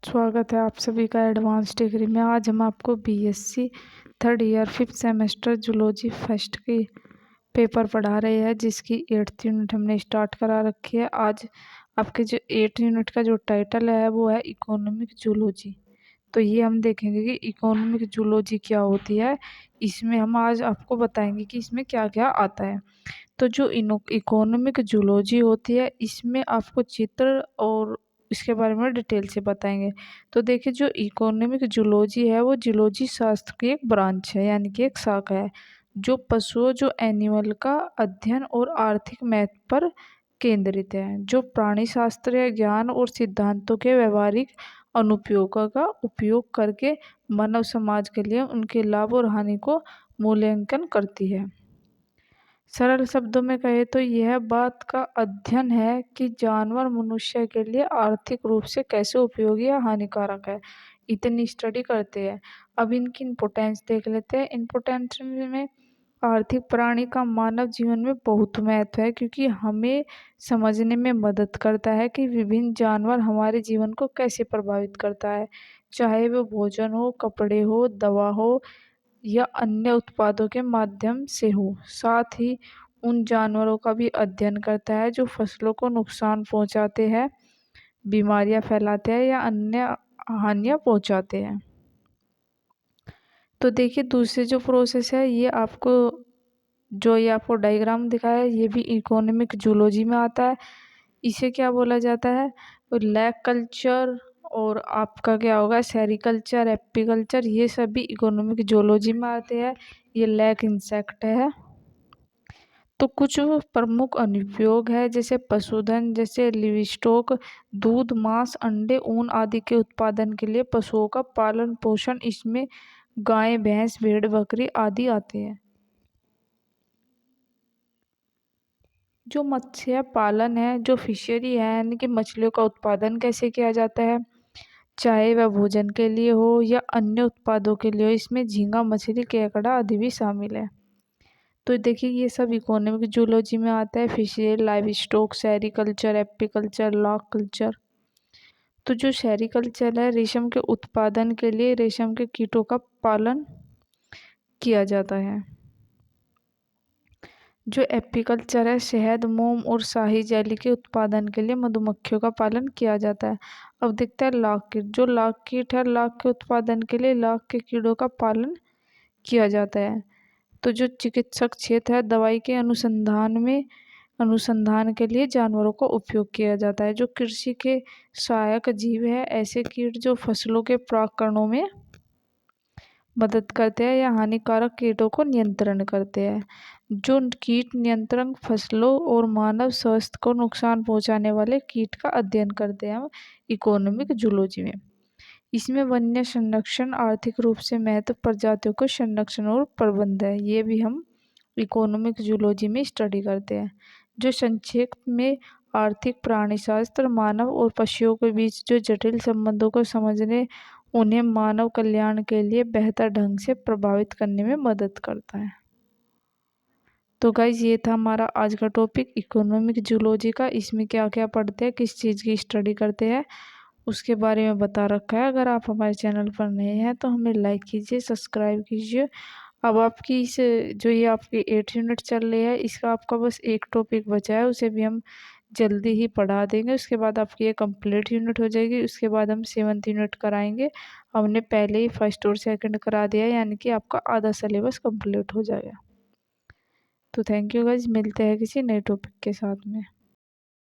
स्वागत है आप सभी का एडवांस डिग्री में। आज हम आपको BSc third year 5th semester zoology first की पेपर पढ़ा रहे हैं, जिसकी 8th यूनिट हमने स्टार्ट करा रखी है। आज आपके जो 8th यूनिट का जो टाइटल है वो है इकोनॉमिक जूलॉजी। तो ये हम देखेंगे कि इकोनॉमिक जूलॉजी क्या होती है। इसमें हम आज आपको बताएंगे कि इसमें क्या क्या आता है। तो जो इकोनॉमिक जूलॉजी होती है, इसमें आपको चित्र और इसके बारे में डिटेल से बताएंगे। तो देखिए, जो इकोनॉमिक जूलॉजी है वो जूलॉजी शास्त्र की एक ब्रांच है, यानी कि एक शाखा है जो पशुओं जो एनिमल का अध्ययन और आर्थिक महत्व पर केंद्रित है, जो प्राणी शास्त्रीय ज्ञान और सिद्धांतों के व्यवहारिक अनुप्रयोगों का उपयोग करके मानव समाज के लिए उनके लाभ और हानि को मूल्यांकन करती है। सरल शब्दों में कहे तो यह बात का अध्ययन है कि जानवर मनुष्य के लिए आर्थिक रूप से कैसे उपयोगी या हानिकारक है। इतनी स्टडी करते हैं। अब इनकी इम्पोर्टेंस देख लेते हैं। इम्पोर्टेंस में आर्थिक प्राणी का मानव जीवन में बहुत महत्व है, क्योंकि हमें समझने में मदद करता है कि विभिन्न जानवर हमारे जीवन को कैसे प्रभावित करता है, चाहे वो भोजन हो, कपड़े हो, दवा हो या अन्य उत्पादों के माध्यम से हो। साथ ही उन जानवरों का भी अध्ययन करता है जो फसलों को नुकसान पहुंचाते हैं, बीमारियां फैलाते हैं या अन्य हानियां पहुंचाते हैं। तो देखिए, दूसरे जो प्रोसेस है ये आपको डायग्राम दिखाया है, ये भी इकोनॉमिक जूलॉजी में आता है। इसे क्या बोला जाता है? लैक कल्चर और आपका क्या होगा, सेरिकल्चर, एपीकल्चर, ये सभी इकोनॉमिक जूलॉजी में आते हैं। ये लैक इंसेक्ट है। तो कुछ प्रमुख अनुप्रयोग है, जैसे पशुधन, जैसे लिवस्टॉक, दूध, मांस, अंडे, ऊन आदि के उत्पादन के लिए पशुओं का पालन पोषण। इसमें गाय, भैंस, भेड़, बकरी आदि आते हैं। जो मत्स्य पालन है, जो फिशरी है, यानी कि मछलियों का उत्पादन कैसे किया जाता है, चाहे वह भोजन के लिए हो या अन्य उत्पादों के लिए हो, इसमें झींगा, मछली, केकड़ा आदि भी शामिल है। तो देखिए, ये सब इकोनॉमिक जूलॉजी में आता है। Fishery, live stock, sericulture, apiculture, lock culture. तो जो सेरिकल्चर है, रेशम के उत्पादन के लिए रेशम के कीटों का पालन किया जाता है। जो एपीकल्चर है, शहद, मोम और शाही जेली के उत्पादन के लिए मधुमक्खियों का पालन किया जाता है। अब देखते हैं लाख कीट। जो लाख कीट है, लाख के उत्पादन के लिए लाख के कीड़ों का पालन किया जाता है। तो जो चिकित्सक क्षेत्र है, दवाई के अनुसंधान के लिए जानवरों का उपयोग किया जाता है। जो कृषि के सहायक जीव है, ऐसे कीट जो फसलों के परागकणों में मदद करते हैं या हानिकारक कीटों को नियंत्रण करते हैं। जो कीट नियंत्रण फसलों और मानव स्वास्थ्य को नुकसान पहुंचाने वाले कीट का अध्ययन करते हैं इकोनॉमिक जूलॉजी में। इसमें वन्य संरक्षण, आर्थिक रूप से महत्व, प्रजातियों को संरक्षण और प्रबंध है, ये भी हम इकोनॉमिक जूलॉजी में स्टडी करते हैं। जो संक्षेप में आर्थिक प्राणीशास्त्र मानव और पशुओं के बीच जो जटिल संबंधों को समझने, उन्हें मानव कल्याण के लिए बेहतर ढंग से प्रभावित करने में मदद करता है। तो गाइज, ये था हमारा आज का टॉपिक इकोनॉमिक जूलॉजी का। इसमें क्या क्या पढ़ते हैं, किस चीज़ की स्टडी करते हैं, उसके बारे में बता रखा है। अगर आप हमारे चैनल पर नए हैं तो हमें लाइक कीजिए, सब्सक्राइब कीजिए। अब आपकी जो ये आपकी 8 यूनिट चल रही है, इसका आपका बस एक टॉपिक बचा है, उसे भी हम जल्दी ही पढ़ा देंगे। उसके बाद आपकी ये कंप्लीट यूनिट हो जाएगी। उसके बाद हम 7th यूनिट कराएंगे। हमने पहले ही फर्स्ट और सेकंड करा दिया है, यानी कि आपका आधा सिलेबस कंप्लीट हो जाएगा। तो थैंक यू गाइज, मिलते हैं किसी नए टॉपिक के साथ में।